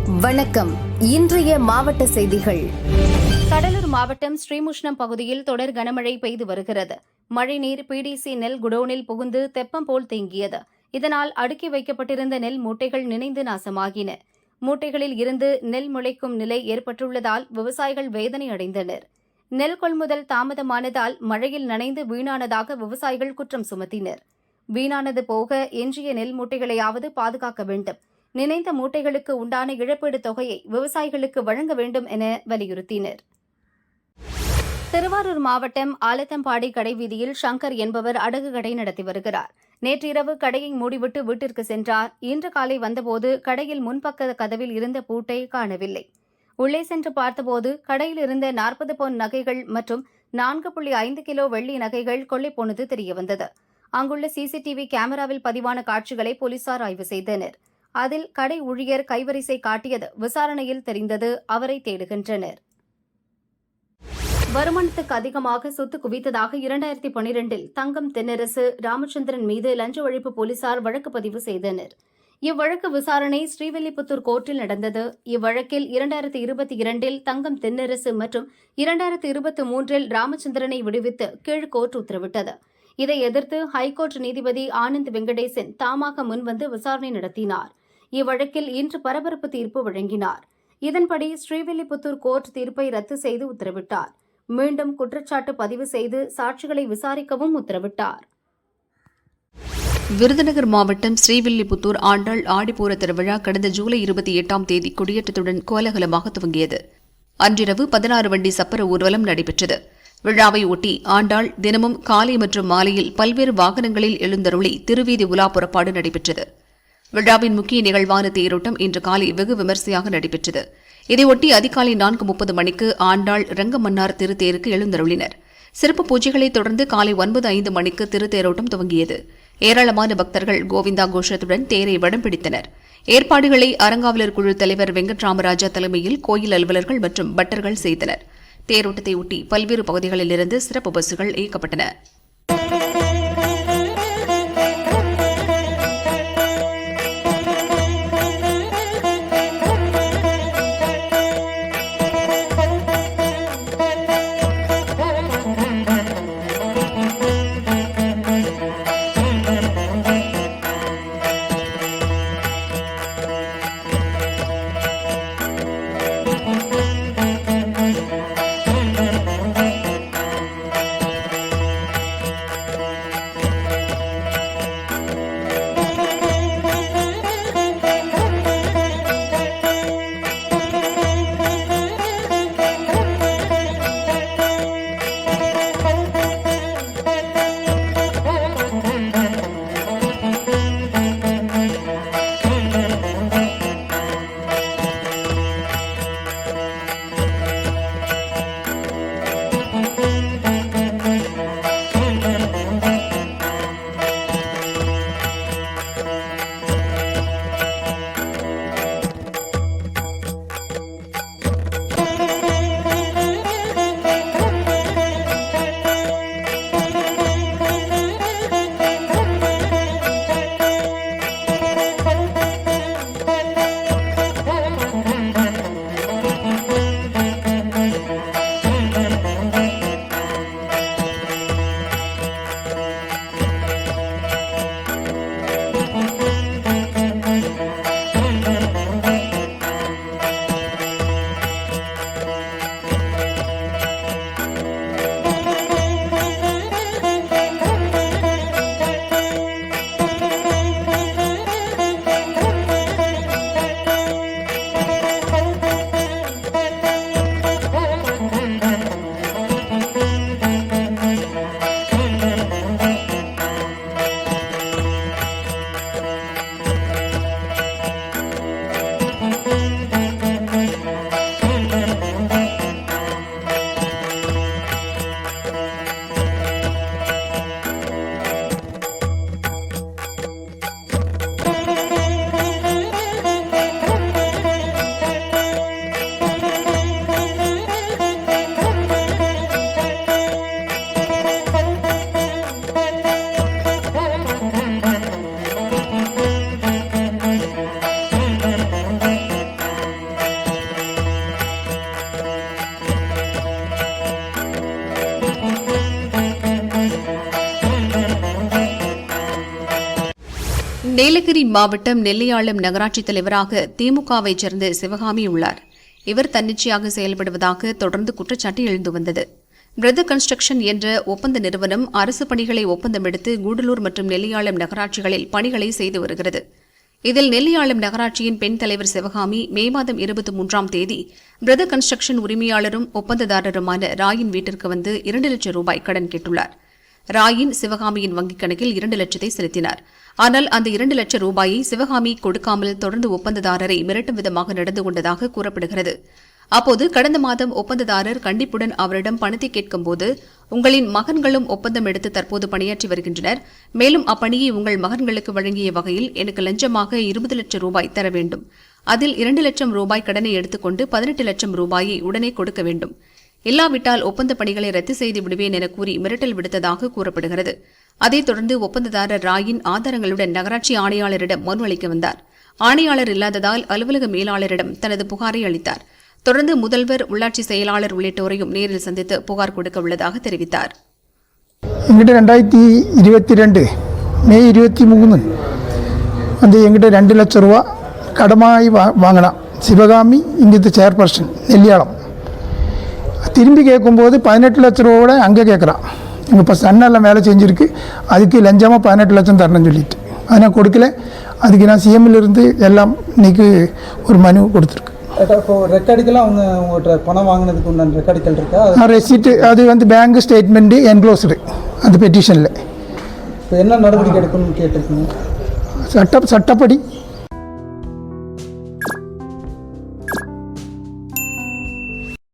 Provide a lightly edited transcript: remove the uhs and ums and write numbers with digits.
வணக்கம். இன்றைய மாவட்ட செய்திகள். கடலூர் மாவட்டம் ஸ்ரீமுஷ்ணம் பகுதியில் தொடர் கனமழை பெய்து வருகிறது. மழைநீர் பிடிசி நெல் குடோனில் புகுந்து தெப்பம் போல் தேங்கியது. இதனால் அடுக்கி வைக்கப்பட்டிருந்த நெல் மூட்டைகள் நினைந்து நாசமாகின. மூட்டைகளில் இருந்து நெல் முளைக்கும் நிலை ஏற்பட்டுள்ளதால் விவசாயிகள் வேதனை அடைந்தனர். நெல் கொள்முதல் தாமதமானதால் மழையில் நனைந்து வீணானதாக விவசாயிகள் குற்றம் சுமத்தினர். வீணானது போக எஞ்சிய நெல் மூட்டைகளையாவது பாதுகாக்க வேண்டும். நினைந்த மூட்டைகளுக்கு உண்டான இழப்பீடு தொகையை விவசாயிகளுக்கு வழங்க வேண்டும் என வலியுறுத்தினர். திருவாரூர் மாவட்டம் ஆலத்தம்பாடி கடைவீதியில் சங்கர் என்பவர் அடகு கடை நடத்தி வருகிறார். நேற்றிரவு கடையை மூடிவிட்டு வீட்டிற்கு சென்றார். இன்று காலை வந்தபோது கடையில் முன்பக்க கதவில் இருந்த பூட்டை காணவில்லை. உள்ளே சென்று பார்த்தபோது கடையில் இருந்த 40 பவுன் நகைகள் மற்றும் 4.5 கிலோ வெள்ளி நகைகள் கொள்ளை போனது தெரியவந்தது. அங்குள்ள சிசிடிவி கேமராவில் பதிவான காட்சிகளை போலீசார் ஆய்வு செய்தனர். அதில் கடை ஊழியர் கைவரிசை காட்டியது விசாரணையில் தெரிந்தது. அவரை தேடுகின்றனர். வருமானத்துக்கு அதிகமாக சொத்து குவித்ததாக 2012 தங்கம் தென்னரசு ராமச்சந்திரன் மீது லஞ்ச ஒழிப்பு போலீசார் வழக்கு பதிவு செய்தனர். இவ்வழக்கு விசாரணை ஸ்ரீவில்லிபுத்தூர் கோர்ட்டில் நடந்தது. இவ்வழக்கில் 2022 தங்கம் தென்னரசு மற்றும் 2023 ராமச்சந்திரனை விடுவித்து கீழ்கோர்ட் உத்தரவிட்டது. இதை எதிர்த்து ஹைகோர்ட் நீதிபதி ஆனந்த் வெங்கடேசன் தாமாக முன்வந்து விசாரணை நடத்தினார். இவ்வழக்கில் இன்று பரபரப்பு தீர்ப்பு வழங்கினார். இதன்படி ஸ்ரீவில்லிபுத்தூர் கோர்ட் தீர்ப்பை ரத்து செய்து உத்தரவிட்டார். மீண்டும் குற்றச்சாட்டு பதிவு செய்து சாட்சிகளை விசாரிக்கவும் உத்தரவிட்டார். விருதுநகர் மாவட்டம் ஸ்ரீவில்லிபுத்தூர் ஆண்டாள் ஆடிப்பூர திருவிழா கடந்த ஜூலை 28ஆம் தேதி கொடியேற்றத்துடன் கோலாகலமாக துவங்கியது. அன்றிரவு 16 வண்டி சப்பர ஊர்வலம் நடைபெற்றது. விழாவை ஒட்டி ஆண்டாள் தினமும் காலை மற்றும் மாலையில் பல்வேறு வாகனங்களில் எழுந்தருளி திருவீதி உலா புறப்பாடு நடைபெற்றது. விழாவின் முக்கிய நிகழ்வான தேரோட்டம் இன்று காலை வெகு விமரிசையாக நடைபெற்றது. இதையொட்டி அதிகாலை 4:30 மணிக்கு ஆண்டாள் ரங்கமன்னார் திருத்தேருக்கு எழுந்தருளினர். சிறப்பு பூஜைகளைத் தொடர்ந்து காலை 9:05 மணிக்கு திருத்தேரோட்டம் துவங்கியது. ஏராளமான பக்தர்கள் கோவிந்தா கோஷத்துடன் தேரை வடம் பிடித்தனர். ஏற்பாடுகளை அறங்காவலர் குழு தலைவர் வெங்கட்ராமராஜா தலைமையில் கோயில் அலுவலர்கள் மற்றும் பட்டர்கள் செய்தனர். தேரோட்டத்தை ஒட்டி பல்வேறு பகுதிகளிலிருந்து சிறப்பு பஸ்கள் இயக்கப்பட்டன. நீலகிரி மாவட்டம் நெல்லியாளம் நகராட்சி தலைவராக திமுகவைச் சேர்ந்த சிவகாமி உள்ளார். இவர் தன்னிச்சையாக செயல்படுவதாக தொடர்ந்து குற்றச்சாட்டு எழுந்து வந்தது. பிரதர் கன்ஸ்ட்ரக்ஷன் என்ற ஒப்பந்த நிறுவனம் அரசு பணிகளை ஒப்பந்தம் எடுத்து கூடலூர் மற்றும் நெல்லியாளம் நகராட்சிகளில் பணிகளை செய்து வருகிறது. இதில் நெல்லியாளம் நகராட்சியின் பெண் தலைவர் சிவகாமி மே மாதம் 23ஆம் தேதி பிரதர் கன்ஸ்ட்ரக்ஷன் உரிமையாளரும் ஒப்பந்ததாரருமான ராயின் வீட்டிற்கு வந்து 2 லட்சம் ரூபாய் கடன் கேட்டுள்ளார். ராயின் சிவகாமியின் வங்கிக் கணக்கில் 2 லட்சத்தை செலுத்தினார். ஆனால் அந்த 2 லட்சம் ரூபாயை சிவகாமி கொடுக்காமல் தொடர்ந்து ஒப்பந்ததாரரை மிரட்டும் விதமாக நடந்து கொண்டதாக கூறப்படுகிறது. அப்போது கடந்த மாதம் ஒப்பந்ததாரர் கண்டிப்புடன் அவரிடம் பணத்தை கேட்கும்போது, உங்களின் மகன்களும் ஒப்பந்தம் எடுத்து தற்போது பணியாற்றி வருகின்றனர், மேலும் அப்பணியை உங்கள் மகன்களுக்கு வழங்கிய வகையில் எனக்கு லஞ்சமாக 20 லட்சம் ரூபாய் தர வேண்டும், அதில் 2 லட்சம் ரூபாய் கடனை எடுத்துக்கொண்டு 18 லட்சம் ரூபாயை உடனே கொடுக்க வேண்டும், இல்லாவிட்டால் ஒப்பந்த பணிகளை ரத்து செய்து விடுவேன் என கூறி மிரட்டல் விடுத்ததாக கூறப்படுகிறது. அதைத் தொடர்ந்து ஒப்பந்ததாரர் ராயின் ஆதாரங்களுடன் நகராட்சி ஆணையாளரிடம் மனு அளிக்க வந்தார். ஆணையாளர் இல்லாததால் அலுவலக மேலாளரிடம் தனது புகாரை அளித்தார். தொடர்ந்து முதல்வர், உள்ளாட்சி செயலாளர் உள்ளிட்டோரையும் நேரில் சந்தித்து புகார் கொடுக்க உள்ளதாக தெரிவித்தார். எங்கிட்ட 2022 மே 23 வந்து எங்கிட்ட 2 லட்சம் ரூபா கடமாய் வாங்கினான் சிவகாமி, இங்கிட்ட சேர்பர்சன் நெல்லியாளம். திரும்பி கேட்கும்போது 18 லட்ச ரூபாவோட அங்கே கேட்குறான். எங்கள் இப்போ சன்னெல்லாம் வேலை செஞ்சுருக்கு, அதுக்கு லஞ்சமாக 18 லட்சம் தரணும்னு சொல்லிட்டு அதை நான் கொடுக்கல. அதுக்கு நான் சிஎம்மிலிருந்து எல்லாம் இன்னைக்கு ஒரு மனு கொடுத்துருக்கு. இப்போ ரெக்கார்டுக்கெல்லாம் அவங்க உங்கள்கிட்ட பணம் வாங்கினதுக்கு உண்டான ரெக்கார்டுகள் இருக்கா? ரெசிப்ட் அது வந்து பேங்க் ஸ்டேட்மெண்ட்டு என்க்ளோஸ்டு அந்த பெட்டிஷனில். இப்போ என்ன நடவடிக்கை எடுக்கணும்னு கேட்டிருக்கீங்க? சட்டப்படி